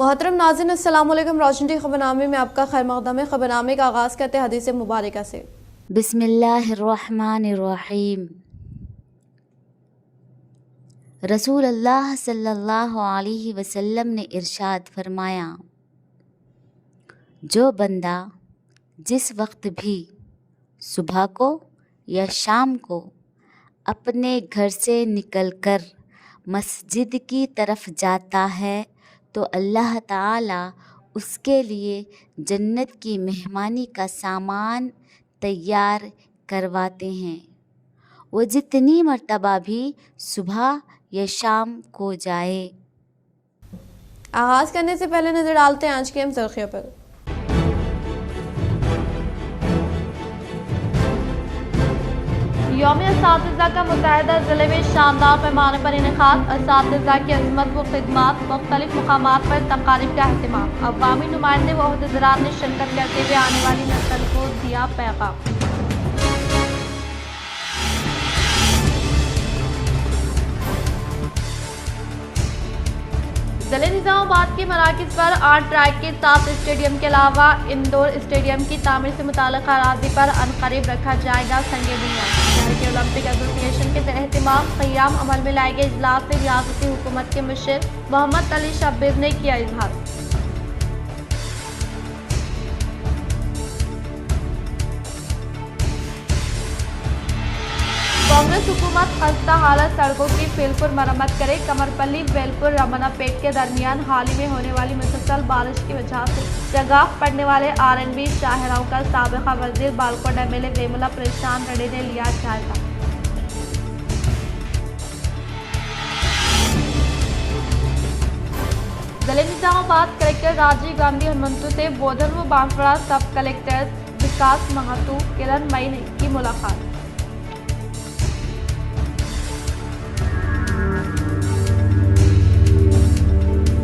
मोहतरम नाज़रीन, अस्सलाम वालेकुम। रोशन टी खबरनामे में आपका खैर मक़दम है। खबरनामे का आगाज़ करते हैं हदीस मुबारक से। बिस्मिल्लाहिर्रहमानिर्रहीम। रसूल अल्लाह सल्लल्लाहु अलैहि वसल्लम ने इरशाद फरमाया, जो बंदा जिस वक्त भी सुबह को या शाम को अपने घर से निकलकर मस्जिद की तरफ जाता है तो अल्लाह ताला उसके लिए जन्नत की मेहमानी का सामान तैयार करवाते हैं। वो जितनी मर्तबा भी सुबह या शाम को जाए। आगाज़ करने से पहले नज़र डालते हैं आज की अहम सुर्खियों पर। यौम असातिज़ा का मुत्तहिदा ज़िले में शानदार पैमाने पर इनेकाद। असातिज़ा की अज़मत व खिदमात, मुख्तलिफ मुकामात पर तकारीब का अहतमाम। अवामी नुमाइंदे व ओहदेदारान ने शिरकत करते हुए आने वाली नस्ल को दिया पैगाम। ज़िले निज़ामाबाद के मराकज़ पर 8 ट्रैक के साथ स्टेडियम के अलावा इंडोर स्टेडियम की तामीर से मुताल्लिक़ अराज़ी पर अनक़रीब रखा जाएगा संगे बुनियाद। शहर के ओलंपिक एसोसिएशन के एहतमाम क़याम अमल में लाए गए इजलास से रियासती हुकूमत के मुशीर मोहम्मद अली शब्बीर ने किया इजहार। कांग्रेस हुकूमत खस्ता हालत सड़कों की फिलपुर मरम्मत करे। कमरपल्ली वेलपुर रमना पेट के दरमियान हाल ही में होने वाली मुसलसल बारिश की वजह से जगाह पड़ने वाले RNB शाहराओं का साबिक़ा वज़ीर बालकोट MLA वेमुला परेशान रेड्डी ने लिया जायजा। जिले निजामाबाद कलेक्टर राजीव गांधी हनुमंतु से बोधन व बांसवाड़ा सब कलेक्टर विकास महातू किरण मई ने की मुलाकात।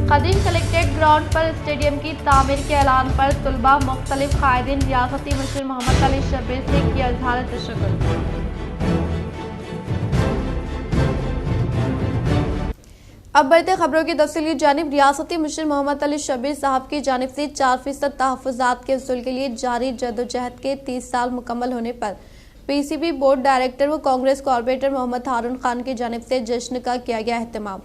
कदीम कलेक्ट्रेट ग्राउंड पर स्टेडियम की तामीर के ऐलान पर तुलबा मुख्तलिफ कायदीन रियासती मुशीर मोहम्मद अली शब्बीर से किया इज़हार तशक्कुर। अब बढ़ते खबरों की तफसील की जानिब। रियासती मुशीर मोहम्मद अली शब्बीर साहब की जानिब से 4% तहफ़्फ़ुज़ात के उसूल के लिए जारी जद्दोजहद के 30 साल मुकम्मल होने पर PCB बोर्ड डायरेक्टर व कांग्रेस कॉर्पोरेटर मोहम्मद हारून खान की जानिब से जश्न का किया गया अहतमाम।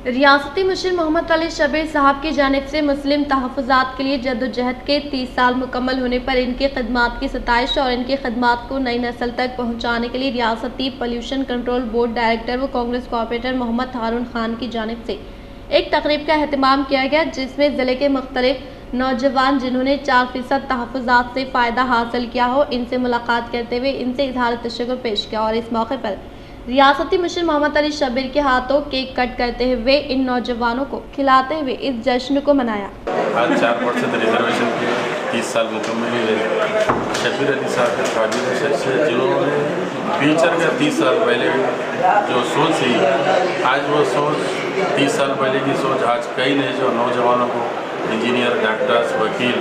रियासती मुशीर मोहम्मद अली शब्बीर साहब की जानिब से मुस्लिम तहफ़्फ़ुज़ात के लिए जद्दोजहद के 30 साल मुकम्मल होने पर इनकी खिदमात की सताइश और इनकी खिदमात को नई नस्ल तक पहुँचाने के लिए रियासती पोल्यूशन कंट्रोल बोर्ड डायरेक्टर व कांग्रेस कॉर्पोरेटर मोहम्मद हारून खान की जानिब से एक तकरीब का अहतमाम किया गया, जिसमें ज़िले के मुख्तलिफ नौजवान जिन्होंने 4% तहफ़्फ़ुज़ात से फ़ायदा हासिल किया हो, इनसे मुलाकात करते हुए इनसे इज़हार तशक्कुर पेश किया। और इस मौके पर रियासती मुशीर मोहम्मद अली शब्बीर के हाथों केक कट करते हुए इन नौजवानों को खिलाते हुए इस जश्न को मनाया। आज 4% रिजर्वेशन के 30 साल मुकम्मल हुए। शब्बीर अली साहब के काबिल से जिन्होंने फ्यूचर का 30 साल पहले जो सोच थी, आज वो सोच 30 साल पहले की सोच आज कई नए जो नौजवानों को इंजीनियर, डॉक्टर्स, वकील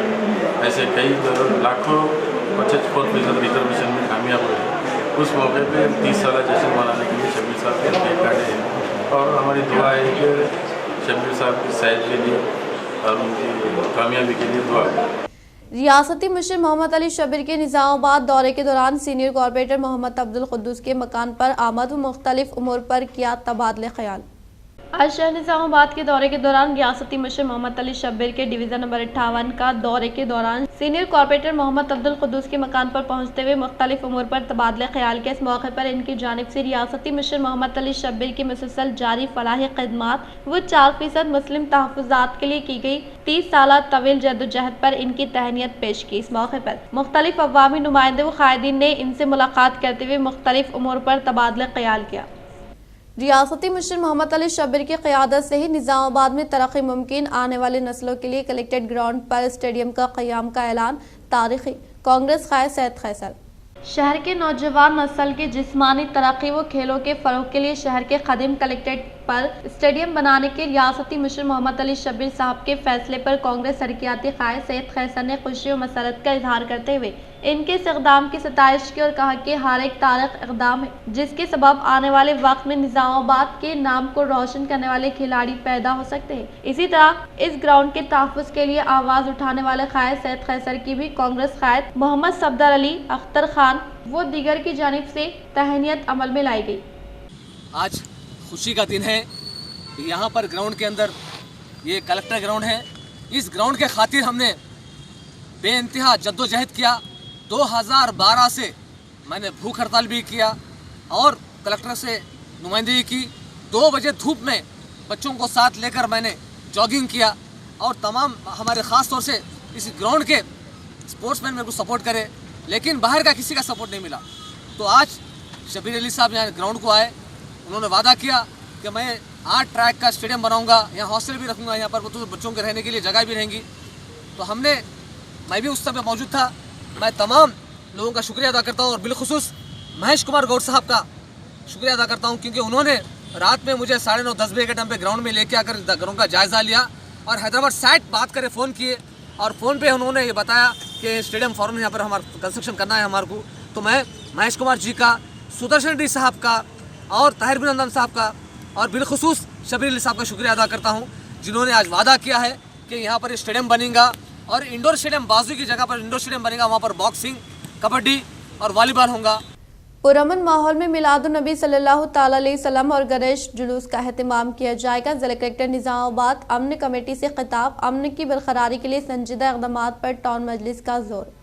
ऐसे कई लाखों 55% रिजर्वेशन में कामयाब हुए। उस मौके पे 30 साल जश्न मनाने के लिए शब्बीर साहब के केक काटे हैं और हमारी दुआ है कि शब्बीर साहब की सेहत के लिए और उनकी कामयाबी के लिए दुआ है। रियासती मुशीर मोहम्मद अली शब्बीर के निज़ामाबाद दौरे के दौरान सीनियर कॉर्पोरेटर मोहम्मद अब्दुल कुद्दूस के मकान पर आमद व मुख्तलिफ उमूर पर किया तबादले ख्याल। आज शहर निज़ामाबाद के दौरे के दौरान रियासती मुशीर मोहम्मद अली शब्बीर के डिवीज़न नंबर 58 का दौरे के दौरान सीनियर कॉर्पोरेटर मोहम्मद अब्दुल कुद्दूस के मकान पर पहुंचते हुए मुख्तलिफ उमूर पर तबादले ख्याल के। इस मौके पर इनकी जानिब से रियासती मुशीर मोहम्मद अली शब्बीर की मुसलसल जारी फलाही खिदमात व 4% मुस्लिम तहफ़्फ़ुज़ात के लिए की गई 30 साल तवील जद्दोजहद पर इनकी तहनीत पेश की। इस मौके पर मुख्तलिफ अवामी नुमाइंदे व कायदीन ने इनसे मुलाकात करते हुए मुख्तलिफ उमूर पर तबादले ख्याल किया। रियासती मुशीर मोहम्मद अली शब्बीर की क़यादत से ही निज़ामाबाद में तरक्की मुमकिन। आने वाली नस्लों के लिए कलेक्ट्रेट ग्राउंड पर स्टेडियम का क़याम का ऐलान तारीख़ी। कांग्रेस क़ायद सैयद खैसर। शहर के नौजवान नस्ल की जिस्मानी तरक्की व खेलों के फ़रोग़ के लिए शहर के कदीम कलेक्ट्रेट पर स्टेडियम बनाने के रियासती मुशीर मोहम्मद अली शब्बीर साहब के फैसले पर कांग्रेस तरक्याती क़ायद सैयद खैसर ने खुशी और मसरत का इजहार करते हुए इनके इस इक़दाम की सताइश की और कहा कि हर एक तारीख इक़दाम है जिसके सबब आने वाले वक्त में निज़ामाबाद के नाम को रोशन करने वाले खिलाड़ी पैदा हो सकते हैं। इसी तरह इस ग्राउंड के तहफ़्फ़ुज़ के लिए आवाज़ उठाने वाले कायद सैयद खैसर की भी कांग्रेस कायद मोहम्मद सफदर अली, अख्तर खान व दीगर की जानिब से तहनीत अमल में लाई गई। आज खुशी का दिन है। यहाँ पर ग्राउंड के अंदर ये कलेक्टर ग्राउंड है। इस ग्राउंड के खातिर हमने बेइंतहा जद्दोजहद किया। 2012 से मैंने भूख हड़ताल भी किया और कलेक्टर से नुमाइंदगी की। 2 बजे धूप में बच्चों को साथ लेकर मैंने जॉगिंग किया और तमाम हमारे ख़ास तौर से इस ग्राउंड के स्पोर्ट्समैन मेरे को सपोर्ट करे, लेकिन बाहर का किसी का सपोर्ट नहीं मिला। तो आज शबीर अली साहब यहाँ ग्राउंड को आए। उन्होंने वादा किया कि मैं 8 ट्रैक का स्टेडियम बनाऊंगा, यहाँ हॉस्टल भी रखूंगा, यहाँ पर तो बच्चों के रहने के लिए जगह भी रहेंगी। तो मैं भी उस समय मौजूद था। मैं तमाम लोगों का शुक्रिया अदा करता हूँ और बिलखुसूस महेश कुमार गौड़ साहब का शुक्रिया अदा करता हूँ, क्योंकि उन्होंने रात में मुझे 9:30-10 बजे के टाइम पे ग्राउंड में लेके आकर ग्राउंड का जायज़ा लिया और हैदराबाद साइट बात करे फ़ोन किए और फ़ोन पे उन्होंने ये बताया कि स्टेडियम फॉर्म यहाँ पर हमारा कंस्ट्रक्शन करना है हमारे को। तो मैं महेश कुमार जी का, सुदर्शन रेड्डी साहब का और ताहिर बिन नंदन साहब का और बिलखुसूस शबीर अली साहब का शुक्रिया अदा करता हूँ, जिन्होंने आज वादा किया है कि यहाँ पर स्टेडियम बनेगा और इंडोर स्टेडियम बाजू की जगह पर इंडोर स्टेडियम बनेगा। वहाँ पर बॉक्सिंग, कबड्डी और वॉलीबॉल होगा। पुरअमन माहौल में मिलादुन्नबी सल्लल्लाहु तआला अलैहि वसल्लम और गणेश जुलूस का एहतमाम किया जाएगा। जिला कलेक्टर निज़ामाबाद अमन कमेटी से खिताब। अमन की बरकरारी के लिए संजीदा इक़दाम पर टाउन मजलिस का जोर।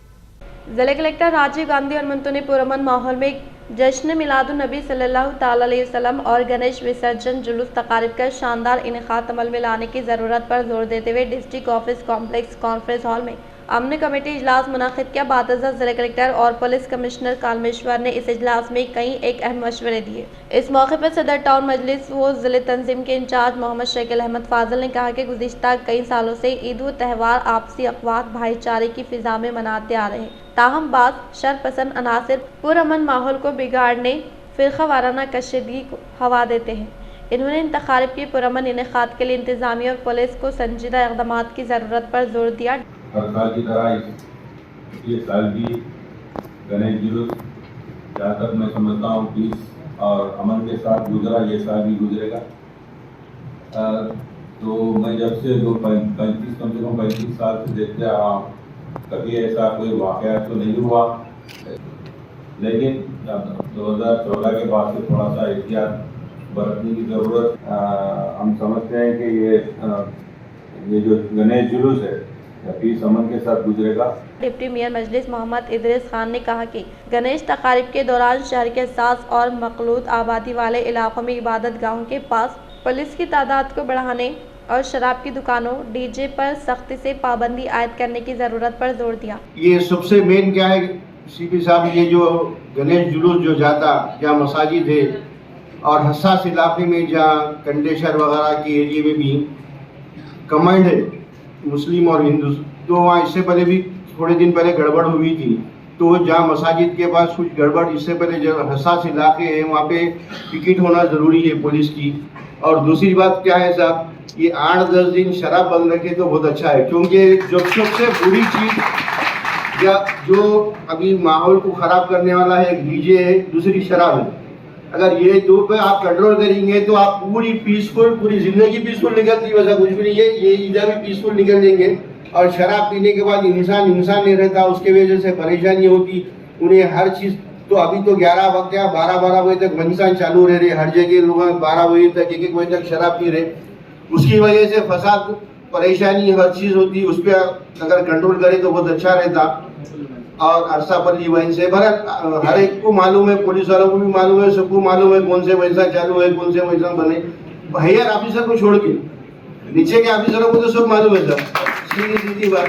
जिला कलेक्टर राजीव गांधी हनुमंतु ने पुरअमन माहौल में जश्न मिलादुन्नबी सल्लल्लाहु तआला अलैहि वसल्लम और गणेश विसर्जन जुलूस तकारीब का शानदार इनेकाद अमल में लाने की ज़रूरत पर जोर देते हुए district office complex conference hall में अमन कमेटी इजलास मुनाकिद किया। बादशाह जिला कलेक्टर और पुलिस कमिश्नर कालमेश्वर ने इस इजलास में कई एक अहम मशवरे दिए। इस मौके पर सदर टाउन मजलिस व जिले तंजीम के इंचार्ज मोहम्मद शकील अहमद फाजिल ने कहा कि गुज़िश्ता कई सालों से ईद व त्यौहार आपसी अखवात भाईचारे की फिजा में मनाते आ रहे हैं, ताहम बाज़ शरपसंद अनासिर पुरअमन माहौल को बिगाड़ने, फ़िरक़ा वाराना कशीदगी को हवा देते हैं। इन्होंने इन तकारीब की पुरअमन इनेकाद के लिए इंतज़ामिया और पुलिस को संजीदा इक़दाम की ज़रूरत पर जोर दिया। हर साल की तरह ये साल भी गणेश जुलूस जहाँ तक मैं समझता हूँ पीस और अमन के साथ गुजरा, ये साल भी गुजरेगा। तो मैं जब से 35 साल से देखते आ रहा हूँ, कभी ऐसा कोई वाक़या तो नहीं हुआ, लेकिन 2014 के बाद से थोड़ा सा एहतियात बरतने की ज़रूरत। हम समझते हैं कि ये जो गणेश जुलूस है पीस अमन के साथ गुजरेगा। डिप्टी मेयर मजलिस मोहम्मद इदरीस खान ने कहा कि गणेश तकारीब के दौरान शहर के सास और मखलूत आबादी वाले इलाकों में इबादत गाहों के पास पुलिस की तादाद को बढ़ाने और शराब की दुकानों, डीजे पर सख्ती से पाबंदी आयद करने की ज़रूरत पर जोर दिया। ये सबसे मेन क्या है सीपी साहब, ये जो गणेश जुलूस जो जाता जहाँ मसाजिद है और हसास इलाके में जहाँ कंडेशर वगैरह के एरिए में भी कमांड है मुस्लिम और हिंदू, तो वहाँ इससे पहले भी थोड़े दिन पहले गड़बड़ हुई थी। तो जहाँ मसाजिद के पास कुछ गड़बड़, इससे पहले जो हसास इलाके हैं वहाँ पे टिकट होना ज़रूरी है पुलिस की। और दूसरी बात क्या है साहब, ये 8-10 दिन शराब बंद रखे तो बहुत अच्छा है, क्योंकि जो सबसे बुरी चीज़ या जो अभी माहौल को ख़राब करने वाला है एक डीजे है, दूसरी शराब है। अगर ये दो पे आप कंट्रोल करेंगे तो आप पूरी पीसफुल, पूरी ज़िंदगी पीसफुल निकलती, वैसा कुछ भी नहीं है, ये इधर भी पीसफुल निकल देंगे। और शराब पीने के बाद इंसान नहीं रहता, उसके वजह से परेशानी होती उन्हें हर चीज़। तो अभी तो 11 वक्त 12 बजे तक इंसान चालू रह रहे, हर जगह लोग 12 बजे तक 1 बजे तक शराब पी रहे, उसकी वजह से फसाद, परेशानी हर चीज़ होती। उस पर अगर कंट्रोल करे तो बहुत अच्छा रहता। और अरसा पर वहीं से हर एक को मालूम है, पुलिस वालों को भी मालूम है, सबको मालूम है कौन से पैसा चालू है, कौन से पैसा बने। हायर ऑफिसर को छोड़ के नीचे के ऑफिसरों को तो सब मालूम है सर, सीधी बात।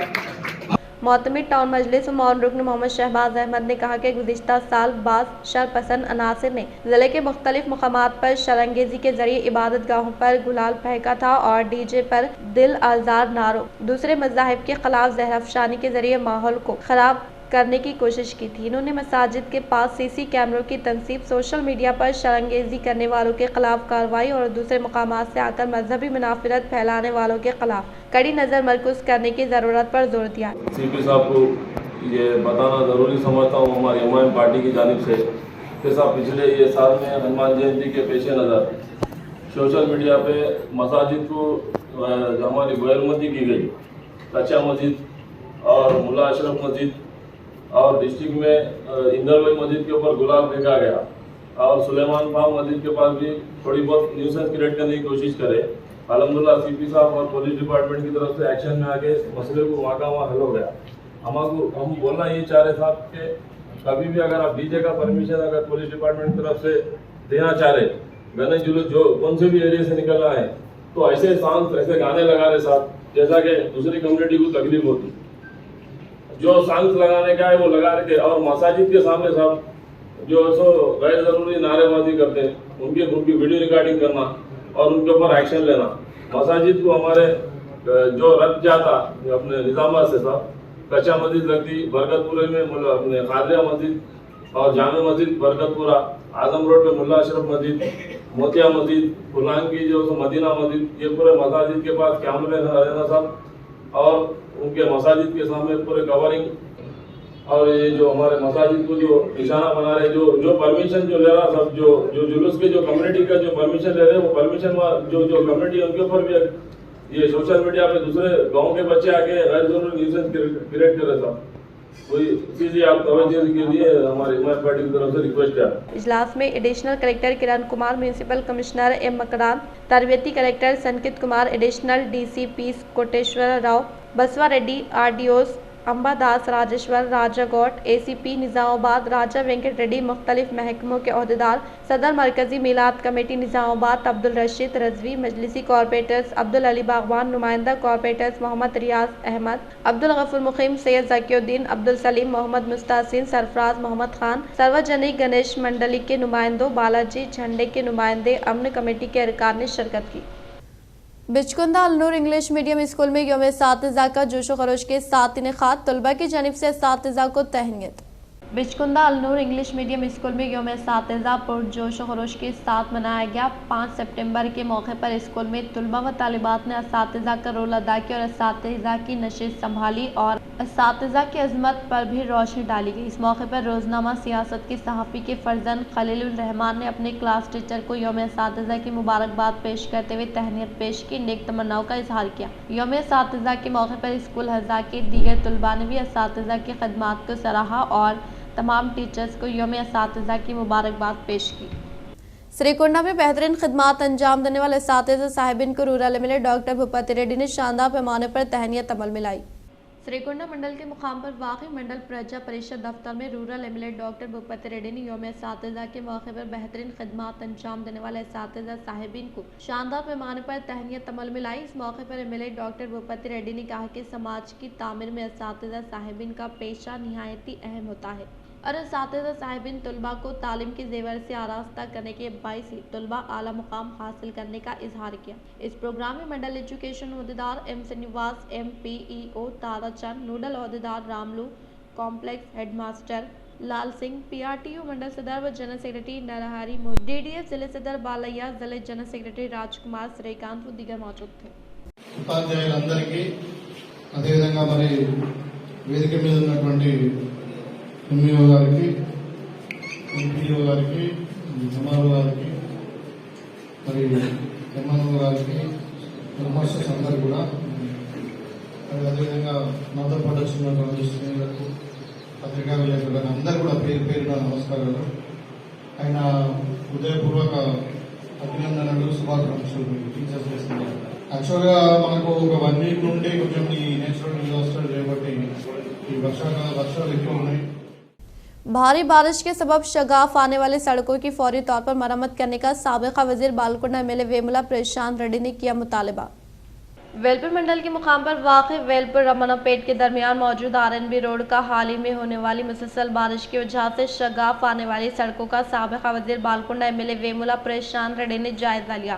मोतमिद टाउन मजलिस मौन रुकन मोहम्मद शहबाज अहमद ने कहा कि गुज़िश्ता साल बाज़ शरपसंद अनासिर ने ज़िले के मुख्तलिफ मकामात पर शरंगेज़ी के जरिए इबादत गाहों पर गुलाल फेंका था और डीजे पर दिल आज़ार नारों, दूसरे मज़ाहिब के खिलाफ जहरअफ़शानी के जरिए माहौल को ख़राब करने की कोशिश की थी। इन्होंने मसाजिद के पास सीसी कैमरों की तनसीब, सोशल मीडिया पर शरंगेज़ी करने वालों के खिलाफ कार्रवाई और दूसरे मकामात से आकर मजहबी मुनाफिरत फैलाने वालों के खिलाफ कड़ी नज़र मरकूज़ करने की ज़रूरत पर जोर दिया। सीपी साहब को ये बताना ज़रूरी समझता हूँ हमारी एम पार्टी की जानिब से कि साहब पिछले ये साल में हनुमान जयंती के पेश नज़र सोशल मीडिया पे मसाजिद को हमारी गैरमंदी की गई। कच्चा मस्जिद और मुल्ला अशरफ मस्जिद और डिस्ट्रिक्ट में इंदरवई मस्जिद के ऊपर गुलाल फेंका गया और सुलेमान फार्म मस्जिद के पास भी थोड़ी बहुत न्यूसेंस क्रिएट करने की कोशिश करे। अल्हम्दुलिल्लाह सीपी साहब और पुलिस डिपार्टमेंट की तरफ से एक्शन में आके मसले को वहाँ का वहाँ हल हो गया। हम बोलना ये चाह रहे साहब कि कभी भी अगर आप डीजे का परमिशन अगर पुलिस डिपार्टमेंट की तरफ से देना चाह रहे, गणेश जुलूस जो कौन से भी एरिया से निकल रहा है तो ऐसे सॉन्ग ऐसे गाने लगा रहे साहब जैसा कि दूसरी कम्युनिटी को तकलीफ होती। जो सॉन्ग्स लगाने का है वो लगा रहे थे और मसाजिद के सामने साहब जो सो गैर जरूरी नारेबाजी करते हैं उनकी वीडियो रिकॉर्डिंग करना और उनके ऊपर एक्शन लेना। मसाजिद को हमारे जो रख जाता अपने निजामात से साहब कच्चा मस्जिद लगती बरकतपुरे में अपने खादिया मस्जिद और जामे मस्जिद बरकतपुरा, आजम रोड पे मुल्ला अशरफ मस्जिद, मोतिया मस्जिद, फुलान की जो मदीना मस्जिद, ये पूरे मसाजिद के पास कैमरे रहना साहब और उनके मसाजिद के सामने पूरे कवरिंग और ये जो हमारे मसाजिद को जो निशाना बना रहे जो परमिशन जो ले रहा सब जो जुलूस के जो कम्युनिटी का जो परमिशन ले रहे वो परमिशन जो कम्युनिटी है उनके ऊपर भी ये सोशल मीडिया पे दूसरे गांव के बच्चे आके गैर जरूरी न्यूसेंस क्रिएट कर रहे साहब। कोई चीज़ आप तवज्जो के लिए हमारी पार्टी की तरफ से रिक्वेस्ट है। इजलास में additional collector Kiran Kumar, municipal commissioner M Makran, तरबियती collector Sankit Kumar, additional DCP Koteshwar Rao, Basava Reddy, RDOs Ambadas, Rajeshwar, Raja Gaut, ACP Nizamabad Raja Venkat Reddy, मुख्तलिफ महकमों के अहदेदार, सदर मरकजी मीलाद कमेटी निज़ामाबाद अब्दुल रशीद रजवी, मजलिसी कॉर्पोरेटर्स अब्दुल अली बागवान, नुमाइंदा कॉर्पोरेटर्स मोहम्मद रियाज अहमद, अब्दुल गफूर मुखीम, सैयद ज़कीउद्दीन, अब्दुल सलीम, मोहम्मद मुस्तासिन, सरफराज मोहम्मद खान, सार्वजनिक गणेश मंडली के नुमाइंदों, बालाजी झंडे के नुमाइंदे, अमन कमेटी के अरकान ने शिरकत की। बिचकुंदा अलनूर इंग्लिश मीडियम स्कूल में यौम एसातिज़ा का जोशो खरोश के साथ इनेकाद, तलबा की जानिब से एसातिज़ा को तहनीत। बिचकुंदा अलनूर इंग्लिश मीडियम स्कूल में यौम एसातिज़ा पुरजोश खरोश के साथ मनाया गया। 5 सितंबर के मौके पर स्कूल में तलबा व तालिबात ने एसातिज़ा का रोल अदा किया और एसातिज़ा की नशिस्त संभाली और एसातिज़ा की अजमत पर भी रोशनी डाली गई। इस मौके पर रोजनामा सियासत के सहाफ़ी के फर्जंद खलीलुर रहमान ने अपने क्लास टीचर को यौम एसातिज़ा की मुबारकबाद पेश करते हुए तहनीत पेश की, नेक तमन्नाओं का इजहार किया। यौम एसातिज़ा के मौके पर स्कूल हज़ा के दीगर तलबा ने भी एसातिज़ा की खदमात को सराहा और तमाम टीचर्स को यौम एसातिज़ा की मुबारकबाद पेश की। श्रीकुंडा में बेहतरीन खिदमात अंजाम देने वाले एसातिज़ा साहिबिन को rural MLA doctor Bhupathi Reddy ने शानदार पैमाने पर तहनीत अमल मिलाई। श्रीकुंडा मंडल के मुकाम पर वाक़ई मंडल प्रजा परिषद दफ्तर में rural MLA doctor Bhupathi Reddy ने यौम एसातिज़ा के मौके पर बेहतरीन खिदमात अंजाम देने वाले एसातिज़ा साहिबिन को शानदार पैमाने पर तहनीत अमल मिलाई। इस मौके पर एमएलए डॉक्टर भूपति रेड्डी ने कहा कि समाज की तामीर में एसातिज़ा साहिबिन का पेशा निहायती अहम होता है और एसातिज़ा साहिबिन तलबा को तालीम के जेवर से आरास्ता करने के बाइस से तलबा आला मुकाम हासिल करने का इजहार किया। इस प्रोग्राम में मंडल एजुकेशन अहदेदार M Srinivas, MPEO Tarachand, nodal अहदेदार Ramulu, complex headmaster Lal Singh, PRTO mandal सदर व जनरल सेक्रेटरी नरहरी, DDF जिले सदर बालैया, जिले जनरल सेक्रेटरी राजकुमार, श्रीकांत व दीगर मौजूद थे। ఉపాధ్యాయులందరికీ అదేవిధంగా మరి వేదిక మీద ఉన్నటువంటి ఎంఈఓ గారికి, ఎంపీఓ గారికి, ఎంఆర్ఓ గారికి, మరి ఎంఎన్ఓ గారికి, హెడ్మాస్టర్స్ అందరు కూడా మరి అదేవిధంగా నాతో పాటు వచ్చినటువంటి స్నేహితులకు, పత్రికా విలేకరులకు అందరూ కూడా పేరు పేరున నమస్కారాలు. ఆయన హృదయపూర్వక అభినందనలు, శుభాకాంక్షలు టీచర్స్ చేస్తున్నారు. యాక్చువల్గా మనకు ఒక 1 వీక్ నుండి కొంచెం ఈ నేచురల్ డిజాస్టర్ చేయబట్టి ఈ వర్షాలు ఎక్కువ ఉన్నాయి. भारी बारिश के सबब शगाफ आने वाली सड़कों की फौरी तौर पर मरम्मत करने का साबिका वजीर बालकुंडा एमएलए वेमुला प्रशांत रेड्डी ने किया मुतालबा। वेलपुर मंडल के मुकाम पर वाक़ वेलपुर रमनापेट के दरमियान मौजूद RNB रोड का हाल ही में होने वाली मुसलसल बारिश की वजह से शगाफ आने वाली सड़कों का साबिका वजीर बालकुंडा एमएलए वेमुला प्रशांत रेड्डी ने जायजा लिया।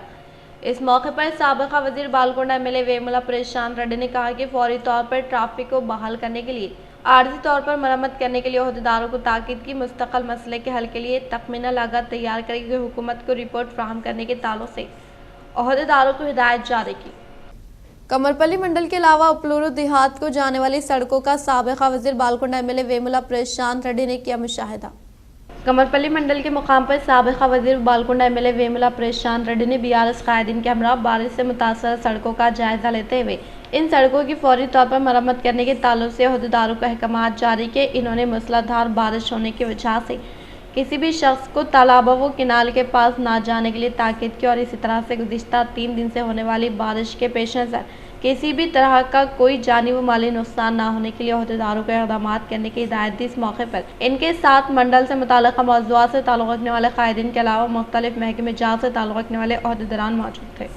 इस मौके पर साबिका वजीर बालकुंडा एमएलए वेमुला प्रशांत रेड्डी ने कहा कि फौरी तौर पर ट्रैफिक को बहाल करने के लिए, आर्जी तौर पर मरम्मत करने के लिए अहदेदारों को ताकीद की। मुस्तकिल मसले के हल के लिए तखमीना लागत तैयार करके हुकूमत को रिपोर्ट फ्राहम करने के ताल्लुक से अहदेदारों को हिदायत जारी की। कमरपल्ली मंडल के अलावा उपलूरू देहात को जाने वाली सड़कों का साबिका वजीर बालकोंडा एमएलए वेमुला प्रशांत रेड्डी ने किया मुशाहिदा। कमरपल्ली मंडल के मुकाम पर साबिका वजीर बालकोंडा एमएलए वेमुला प्रशांत रेड्डी ने बीआरएस कायदीन के हमरा बारिश से मुतासर सड़कों का जायजा लेते हुए इन सड़कों की फौरी तौर पर मरम्मत करने के ताल्लुक से अहदेदारों को अहकामात जारी किए। इन्होंने मूसलाधार बारिश होने की वजह से किसी भी शख्स को तालाबों व किनाल के पास ना जाने के लिए ताकीद की और इसी तरह से गुज़िश्ता 3 दिन से होने वाली बारिश के पेश नज़र किसी भी तरह का कोई जानी व माली नुकसान ना होने के लिए अहदेदारों को इक़दाम करने की हिदायत दी। इस मौके पर इनके साथ मंडल से मुताल्लिक़ मौज़ूआत से ताल्लुक़ रखने वाले कायदीन के अलावा मुख्तलिफ महकमे जात से ताल्लुक़ रखने वाले अहदेदारान मौजूद थे।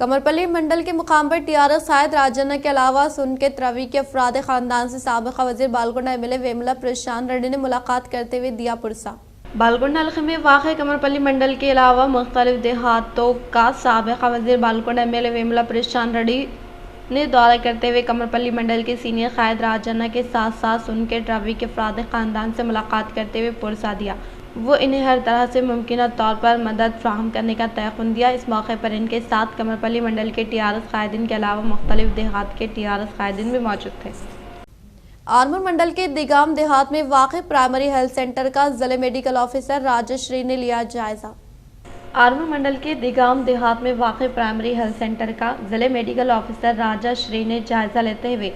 कमरपल्ली मंडल के मुकाम पर टीआरएस कायद राजन्ना के अलावा सुन के त्रवी के अफराद खानदान से साबिका वजीर बालकोंडा एमएलए वेमुला प्रशांत रेड्डी ने मुलाकात करते हुए दिया पुरसा। बालकोंडा हल्के में वाक़ कमरपल्ली मंडल के अलावा मुख्तलिफ देहातों का साबिका वजीर बालकोंडा एमएलए वेमुला प्रशांत रेड्डी ने दौरा करते हुए कमरपल्ली मंडल के सीनियर कायद राजन्ना के साथ साथ सुन के त्रवी के अफराद खानदान से मुलाकात करते हुए पुरसा दिया। वो इन्हें हर तरह से मुमकिन तौर पर मदद फ्राहम करने का तयक़ुन दिया। इस मौके पर इनके साथ कमरपल्ली मंडल के टीआरएस कायदीन के अलावा मुख्तलिफ देहात के टीआरएस कायदीन भी मौजूद थे। आरमूर मंडल के दिगाम देहात में वाक़ प्राइमरी हेल्थ सेंटर का जिले मेडिकल ऑफिसर राजश्री ने लिया जायजा। आरमूर मंडल के दिगाम देहात में वाक़ प्राइमरी हेल्थ सेंटर का जिले मेडिकल ऑफिसर राजश्री ने जायजा लेते हुए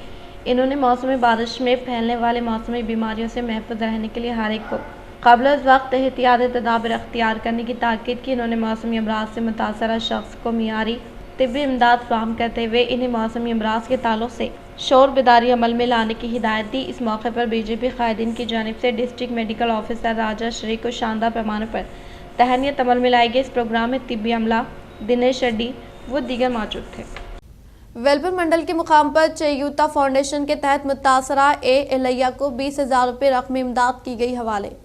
इन्होंने मौसमी बारिश में फैलने वाले मौसमी बीमारियों से महफूज रहने के लिए हर एक को क़ब्ल वक्त एहतियाती तदाबीर अख्तियार करने की ताकीद की। इन्होंने मौसमी अमराज से मुतासरा शख्स को मियारी तिब्बी इमदाद फराहम करते हुए इन्हें मौसमी अमराज के ताल्लुक से शोर बेदारी अमल में लाने की हिदायत दी। इस मौके पर बीजेपी कायदीन की जानिब से डिस्ट्रिक्ट मेडिकल ऑफिसर राजश्री को शानदार पैमाने पर तहनीत अमल में लाई गई। इस प्रोग्राम में तिब्बी अमला दिनेश रेड्डी व दीगर मौजूद थे। वेलपुर मंडल के मुकाम पर चयूता फाउंडेशन के तहत मुतासरा एलैया को 20,000 रुपये रकमी इमदाद की गई हवाले।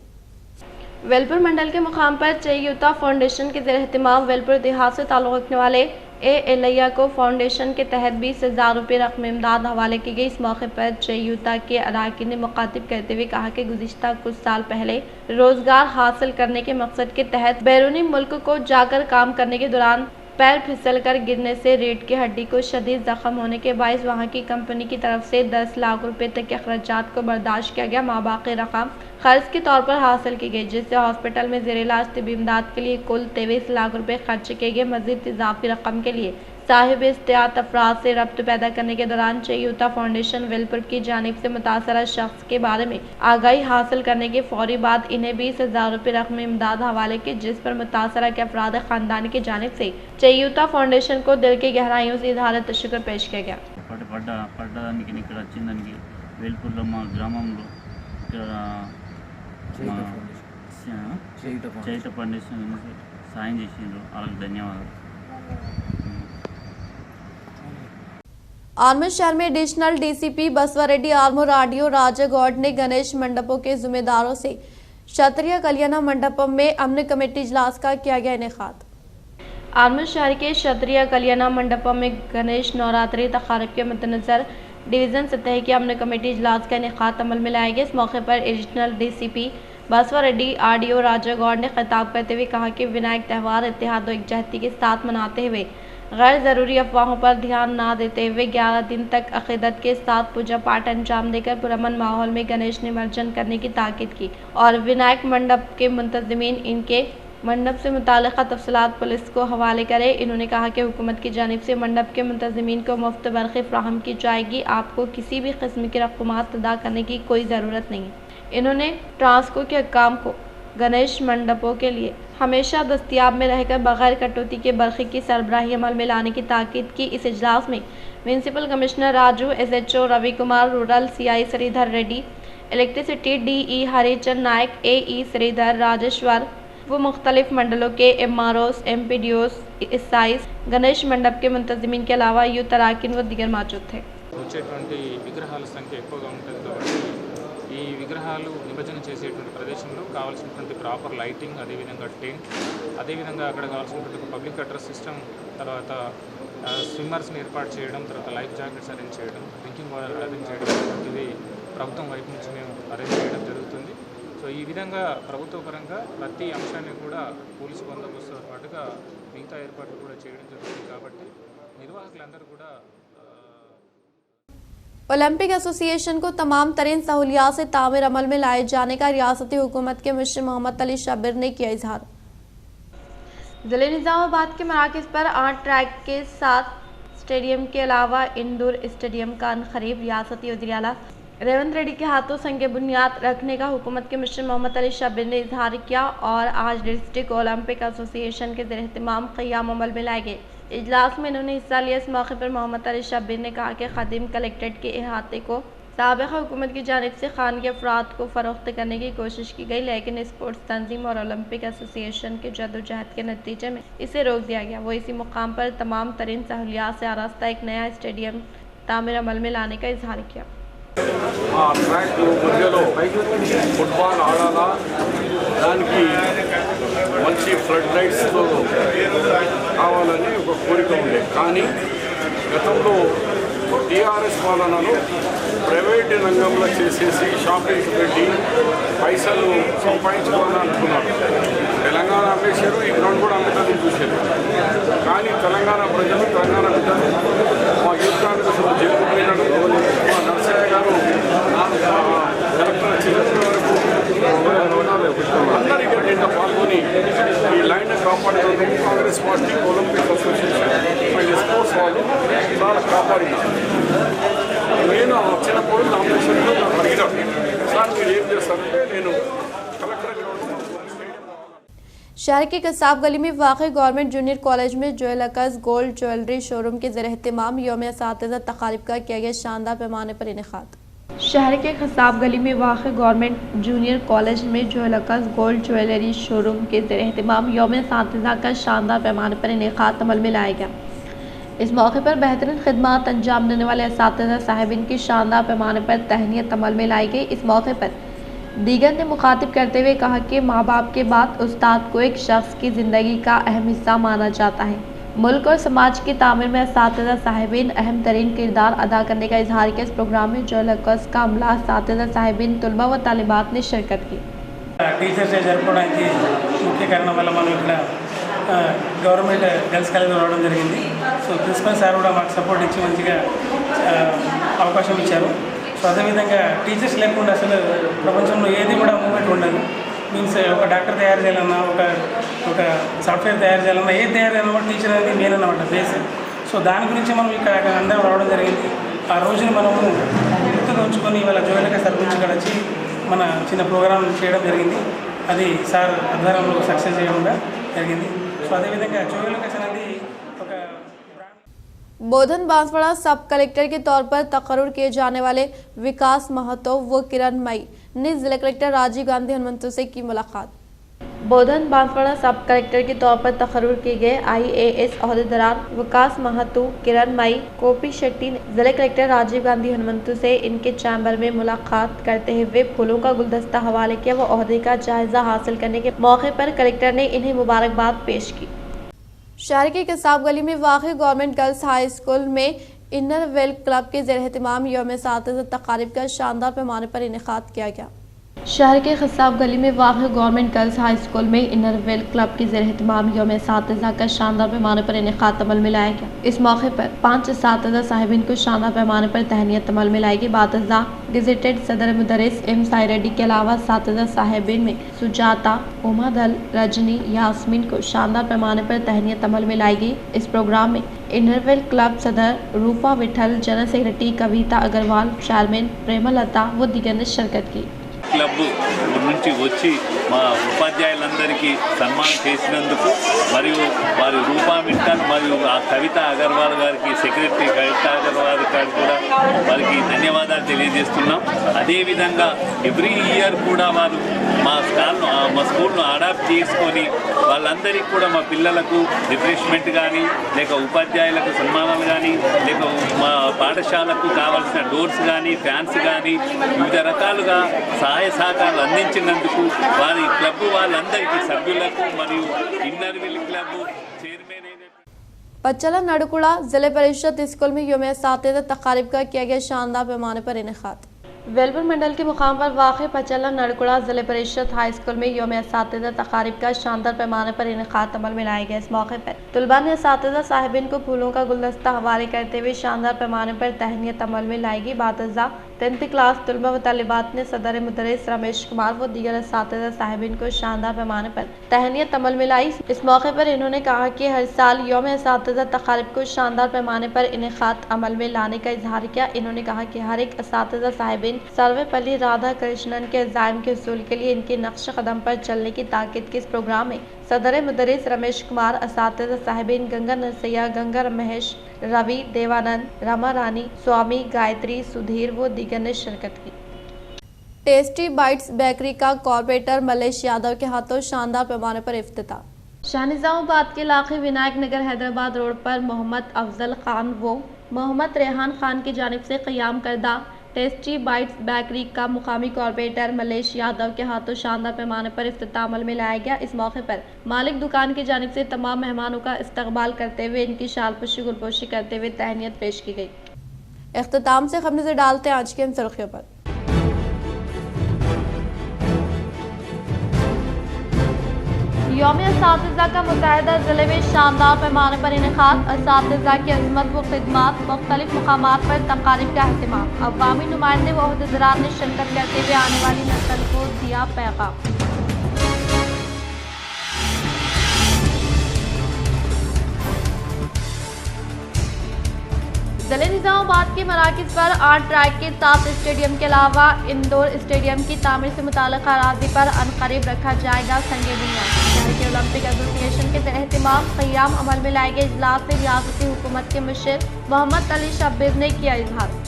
वेलपुर मंडल के मुकाम पर चयूता फाउंडेशन के ज़ेर एहतिमाम वेलपुर देहात से ताल्लुक़ रखने वाले एलैया को फाउंडेशन के तहत 20,000 रुपये रकम इमदाद हवाले की गई। इस मौके पर चयूता के अरकान ने मुखातिब करते हुए कहा कि गुज़िश्ता कुछ साल पहले रोजगार हासिल करने के मकसद के तहत बैरूनी मुल्क को जाकर काम करने के दौरान पैर फिसल कर गिरने से रीढ़ की हड्डी को शदीद जख्म होने के बायस वहां की कंपनी की तरफ से 10 लाख रुपए तक के अखराजात को बर्दाश्त किया गया। माबाकी रकम खर्च के तौर पर हासिल की गई, जिससे हॉस्पिटल में ज़ेर इलाज तिब्बी इमदाद के लिए कुल 23 लाख रुपए खर्च किए गए। मज़ीद इजाफी रकम के लिए साहिब इस्तियात अफराद से रब्त पैदा करने के दौरान चयूता फाउंडेशन वेलपुर की जानिब से मुतासरा शख्स के बारे में आगाही हासिल करने के फौरी बाद इन्हें 20,000 रुपये रकम इमदाद हवाले की, जिस पर मुतासरा के अफराद खानदान की जानिब से चयूता फाउंडेशन को दिल की गहराइयों से इजहार तशक्कुर पेश किया गया। పడ్డదానికి ఇక్కడ వచ్చిందానికి వేల్పూర్లో మా గ్రామంలో ఇక్కడ చైత ఫౌండేషన్ సాయం చేసిండ్రు, వాళ్ళకి ధన్యవాదాలు। आर्मूर शहर में एडिशनल डीसीपी बसवा रेड्डी आर्मूर आरडीओ राजा गौड ने गणेश मंडपों के जिम्मेदारों से क्षत्रिय कल्याण मंडपम में अमन कमेटी इजलास का किया गया इनेकाद। आर्मूर शहर के क्षत्रिय कल्याण मंडपम में गणेश नवरात्रि तकारीब के मद्देनजर डिवीज़न सतह की अमन कमेटी इजलास का इनेकाद अमल में लाया गया। इस मौके पर एडिशनल डीसीपी बसवा रेड्डी आरडीओ राजा गौड ने खिताब करते हुए कहा कि विनायक त्यौहार इत्तेहाद व एकजहती के साथ मनाते हुए गैर ज़रूरी अफवाहों पर ध्यान ना देते हुए 11 दिन तक अक़ीदत के साथ पूजा पाठ अंजाम देकर पुरअमन माहौल में गणेश निमज्जन करने की ताकीद की और विनायक मंडप के मुंतज़मीन इनके मंडप से मुताल्लिक़ तफ़सीलात पुलिस को हवाले करें। इन्होंने कहा कि हुकूमत की जानिब से मंडप के मुंतज़मीन को मुफ्त बरक़ी फ़राहम की जाएगी, आपको किसी भी किस्म की रक़ूमात अदा करने की कोई ज़रूरत नहीं है। इन्होंने ट्रांसको के काम को गणेश मंडपों के लिए हमेशा दस्तियाब में रहकर बगैर कटौती के बरक़ी की सरबराही अमल में लाने की ताकीद की। इस इजलास में municipal commissioner Raju, SHO Ravi Kumar, rural CI Sridhar Reddy, electricity DE Harichand Nayak, AE Sridhar Rajeshwar वो मुख्तलिफ मंडलों के MROs, MPDOs, SIs, गणेश मंडप के मुंतज़मीन के अलावा यूथ अरकान व दीगर मौजूद थे। వచ్చేటువంటి విగ్రహాల సంఖ్య ఎక్కువగా ఉంటుంది కాబట్టి ఈ విగ్రహాలు నిమజ్జనం చేసేటువంటి ప్రదేశంలో కావాల్సినటువంటి ప్రాపర్ లైటింగ్, అదేవిధంగా టెంట్, అదేవిధంగా అక్కడ కావాల్సినటువంటి పబ్లిక్ అడ్రస్ సిస్టమ్, తర్వాత స్విమ్మర్స్ని ఏర్పాటు చేయడం, తర్వాత లైఫ్ జాకెట్స్ అరేంజ్ చేయడం, డ్రింకింగ్ వాటర్ అరేంజ్ చేయడం వంటిది ప్రభుత్వం వైపు నుంచి మేము అరేంజ్ చేయడం జరుగుతుంది। సో ఈ విధంగా ప్రభుత్వ పరంగా ప్రతి అంశాన్ని కూడా పోలీసు బందోబస్తుతో పాటుగా మిగతా ఏర్పాట్లు కూడా చేయడం జరుగుతుంది। కాబట్టి నిర్వాహకులందరూ కూడా ओलंपिक एसोसिएशन को तमाम तरीन सहूलियात से तामीर अमल में लाए जाने का रियासती हुकूमत के मिनिस्टर मोहम्मद अली शब्बीर ने किया इजहार। जिले निजामाबाद के मराकज़ पर 8 ट्रैक के साथ स्टेडियम के अलावा इंडोर स्टेडियम का अनखरीब रियासती वज़ीर आला रेवंत रेड्डी के हाथों संग बुनियाद रखने का हुकूमत के मिनिस्टर मोहम्मद अली शब्बीर ने इजहार किया और आज डिस्ट्रिक्ट ओलंपिक एसोसिएशन के ज़ेर एहतमाम क़याम अमल में लाए गए इजलास में इन्होंने हिस्सा लिया। इस मौके पर मोहम्मद अली शब्बीर ने कहा कि खदीम कलेक्ट्रेट के अहाते को साबिक़ा हुकूमत की जानिब से खानगी अफराद को फ़रोख्त करने की कोशिश की गई, लेकिन स्पोर्ट्स तंजीम और ओलंपिक एसोसिएशन के जद्दोजहद के नतीजे में इसे रोक दिया गया। वो इसी मुकाम पर तमाम तरीन सहूलियात से आरास्ता एक नया स्टेडियम तामीर अमल में लाने का इजहार किया। ट्रैक मध्य फुटबाल आड़ा దానికి మంచి ఫ్లడ్ లైట్స్తో కావాలని ఒక కోరిక ఉండే, కానీ గతంలో టీఆర్ఎస్ పాలనలో ప్రైవేట్ రంగంలో చేసేసి షాపింగ్స్ పెట్టి పైసలు సంపాదించుకోవాలని అనుకున్నారు. తెలంగాణ అమ్మేశారు, ఈ గ్రౌండ్ కూడా అమ్ముతుంది చూశారు. కానీ తెలంగాణ ప్రజలు, తెలంగాణ బిడ్డలు, మా యూత్ కాంగ్రెస్ జగన్ మా నరసయ్య గారు కలెక్టర్ చిరంజీవి వరకు అందరికీ నిండా పాల్గొని ఈ లైన్ కాపాడేందుకు Congress party Olympic association sports వాళ్ళు చాలా కాపాడినారు. నేను వచ్చినప్పుడు నామినేషన్లో నాకు అడిగినాడు, సార్ మీరు ఏం చేస్తారంటే నేను కలెక్టర్ शहर के कसाब गली में वाक़ई गवर्नमेंट जूनियर कॉलेज में ज्वेलर्स गोल्ड ज्वेलरी शोरूम के ज़ेर एहतमाम यौम असातिज़ा तक़ारीब का किया गया शानदार पैमाने पर इनेकाद। शहर के खसाब गली में वाक़ई गवर्नमेंट जूनियर कॉलेज में ज्वेलर्स गोल्ड ज्वेलरी शोरूम के ज़ेर एहतमाम यौम असातिज़ा का शानदार पैमाने पर इनेकाद अमल में लाया गया। इस मौके पर बेहतरीन खिदमत अंजाम देने वाले असातिज़ा साहिबिन की शानदार पैमाने पर तहनीत अमल में लाई गई। इस मौके पर दीगर ने मुखातिब करते हुए कहा कि माँ बाप के बाद उस्ताद को एक शख्स की ज़िंदगी का अहम हिस्सा माना जाता है। मुल्क और समाज की तामीर में असातिज़ा साहिबिन अहम तरीन किरदार अदा करने का इजहार किया। इस प्रोग्राम में ज्वेलर्स का अमला, असातिज़ा साहिबिन, तलबा व तालिबात ने शिरकत की। టీచర్స్ డే జరుపుకోవడానికి ముఖ్య కారణం వల్ల మనం ఇక్కడ గవర్నమెంట్ గర్ల్స్ కాలేజీలో రావడం జరిగింది. సో ప్రిన్సిపల్ సార్ కూడా మాకు సపోర్ట్ ఇచ్చి మంచిగా అవకాశం ఇచ్చారు. సో అదేవిధంగా టీచర్స్ లేకుండా అసలు ప్రపంచంలో ఏది కూడా మూమెంట్ ఉండదు. మీన్స్ ఒక డాక్టర్ తయారు చేయాలన్నా, ఒక సాఫ్ట్వేర్ తయారు చేయాలన్నా, ఏది తయారు చేయాలన్నా కూడా టీచర్ అనేది మెయిన్ అన్నమాట, బేస్. సో దాని గురించి మనం ఇక్కడ అందరం రావడం జరిగింది. ఆ రోజుని మనము గుర్తుగా ఉంచుకొని ఇవాళ జ్యువెలరీ సర్వీస్ ఇక్కడ వచ్చి మన చిన్న ప్రోగ్రాం చేయడం జరిగింది. అది సార్ ఆధ్వర్యంలో సక్సెస్ చేయడం జరిగింది. సో అదేవిధంగా జ్యువెలరీ అనేది ఒక बोधन बांसवाड़ा सब कलेक्टर के तौर पर तकर्रुर किए जाने वाले विकास महतो व किरण मई ने जिला कलेक्टर राजीव गांधी हनुमंतु से की मुलाकात। बोधन बांसवाड़ा सब कलेक्टर के तौर पर तकर्रुर किए गए IAS ओहदेदार विकास महतो, किरण मई, कोपी शेट्टी ने जिला कलेक्टर राजीव गांधी हनुमंतु से इनके चैम्बर में मुलाकात करते हुए फूलों का गुलदस्ता हवाले किया व ओहदे का जायजा हासिल करने के मौके पर कलेक्टर ने इन्हें मुबारकबाद पेश की। शहर के कसाब गली में वाक़ई गवर्नमेंट गर्ल्स हाई स्कूल में इनर वेल क्लब के ज़ेर एहतमाम यौम असातिज़ा तक़ारीब का शानदार पैमाने पर इनेकाद किया गया। शहर के खसाब गली में वाक़ई गवर्नमेंट गर्ल्स हाई स्कूल में इनर वेल क्लब के ज़ेर एहतमाम यौम असातिज़ा का शानदार पैमाने पर इनेकाद अमल में लाया गया। इस मौके पर 5 असातिज़ा साहिबिन को शानदार पैमाने पर तहनीत अमल में लाई गई। बातज़ा गेज़ेटेड सदर मुदर्रिस M साई रेड्डी के अलावा असातिज़ा साहिबिन में सुजाता, उमादल, रजनी, यास्मीन को शानदार पैमाने पर तहनीत अमल में लाई गई। इस प्रोग्राम में इनरवेल क्लब सदर रूपा विठल, जनरल सेक्रेटरी कविता अग्रवाल, चेयरमैन प्रेमलता व दीगर ने शिरकत की। క్లబ్ నుంచి వచ్చి మా ఉపాధ్యాయులందరికీ సన్మానం చేసినందుకు మరియు వారి రూపా మిట్టల్ మరియు ఆ కవిత అగర్వాల్ గారికి, సెక్రటరీ కవిత అగర్వాల్ గారికి కూడా వారికి ధన్యవాదాలు తెలియజేస్తున్నాం. అదేవిధంగా ఎవ్రీ ఇయర్ కూడా వారు మా స్కూల్ను అడాప్ట్ చేసుకొని వాళ్ళందరికీ కూడా మా పిల్లలకు రిఫ్రెష్మెంట్ కానీ, లేక ఉపాధ్యాయులకు సన్మానాలు కానీ, లేక మా పాఠశాలకు కావాల్సిన డోర్స్ కానీ, ఫ్యాన్స్ కానీ వివిధ రకాలుగా సహాయ సహకారాలు అందించినందుకు వారి క్లబ్ వాళ్ళందరికీ సభ్యులకు మరియు ఇన్నర్ విల్ క్లబ్ చైర్మన్ पचला नड़कुड़ा जिले परिषद स्कूल में यौम असातिज़ा तक़ारीब का किया गया शानदार पैमाने पर इनेकाद। वेलपुर मंडल के मुकाम पर वाक़ पचला नड़कुड़ा ज़िले परिषद हाई स्कूल में यौम असातिज़ा तक़ारीब का शानदार पैमाने पर इनेक़ाद अमल में लाया गया। इस मौके पर तलबा ने असातिज़ा साहिबिन को फूलों का गुलदस्ता हवाले करते हुए शानदार पैमाने पर तहनीत अमल में लाई गई। बातज़ा 10th क्लास तलबा व तालिबात ने सदर मुदर्रिस रमेश कुमार व दीगर असातिज़ा साहिबिन को शानदार पैमाने पर तहनीत अमल में लाई। इस मौके पर इन्होंने कहा कि हर साल यौम असातिज़ा तक़ारीब को शानदार पैमाने पर इनेक़ाद अमल में लाने का इजहार किया। इन्होंने कहा कि हर एक असातिज़ा साहिबिन सर्वपल्ली राधा कृष्णन के अज़ाइम के हुसूल के लिए इनके नक्श कदम पर चलने की ताकीद की। इस प्रोग्राम में सदर मुदर्रिस रमेश कुमार, असातिज़ा साहिबिन गंगा नरसैया, गंगा महेश, रवि, देवानंद, रमा रानी, स्वामी, गायत्री, सुधीर व दीगर ने शिरकत की। टेस्टी बाइट्स बेकरी का कॉर्पोरेटर मलेश यादव के हाथों शानदार पैमाने पर इफ्तिताह। शाहनिजामाबाद के इलाके विनायक नगर हैदराबाद रोड पर मोहम्मद अफजल खान व मोहम्मद रेहान खान की जानिब से क़याम करदा टेस्टी बाइट्स बेकरी का मुकामी कॉर्पोरेटर मलेश यादव के हाथों शानदार पैमाने पर इफ्तिताह अमल में लाया गया। इस मौके पर मालिक दुकान की जानिब से तमाम मेहमानों का इस्तकबाल करते हुए इनकी शालपोशी गुलपोशी करते हुए तहनीत पेश की गई। इख्तिताम से खबर नजर डालते हैं आज की इन सुर्खियों पर। यौम असातिज़ा का मुत्तहिदा ज़िले में शानदार पैमाने पर इनेक़ाद। असातिज़ा की अज़मत व ख़िदमत मुख्तलिफ मक़ामात पर तक़ारीब का अहतमाम। अवामी नुमाइंदे व ओहदेदारान ने शिरकत करते हुए आने वाली नस्ल को दिया पैगाम। ज़िले निज़ामाबाद के मराकज़ पर 8 ट्रैक के साथ स्टेडियम के अलावा इंडोर स्टेडियम की तामीर से मुताल्लिक़ अराज़ी पर अनक़रीब रखा जाएगा संगे बुनियाद। शहर के ओलंपिक एसोसिएशन के एहतमाम क़याम अमल में लाए गए इजलास में रियासती हुकूमत के मुशीर मोहम्मद अली शब्बीर ने किया इजहार।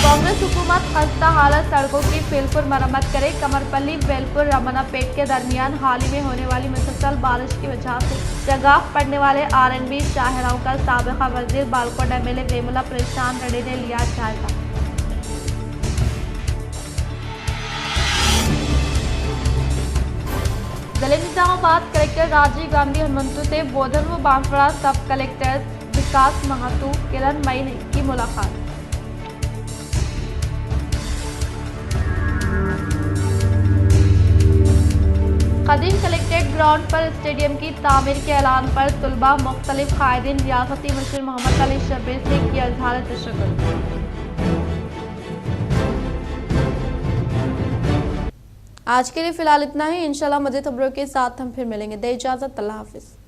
कांग्रेस हुकूमत खस्ता हालत सड़कों की फिलपुर मरम्मत करे। कमरपल्ली वेलपुर रमना पेट के दरमियान हाल ही में होने वाली मुसलसल बारिश की वजह से जगाह पड़ने वाले RNB शाहराओं का साबिक़ा वज़ीर बालकोट MLA वेमुला परेशान रेड्डी ने लिया जायजा। जिले निज़ामाबाद कलेक्टर राजीव गांधी हनुमंतु से बोधन व बांसवाड़ा सब कलेक्टर विकास महातू किरण मई की मुलाकात। कदीम कलेक्ट्रेट ग्राउंड पर स्टेडियम की तामीर के ऐलान पर तलबा मुख्तलिफ कायदीन रियासती मुशीर मोहम्मद अली शब्बीर से किया इज़हार तशक्कुर। आज के लिए फिलहाल इतना ही। इंशाल्लाह मज़ीद खबरों के साथ हम फिर मिलेंगे। दे इजाज़त, अल्लाह हाफिज़।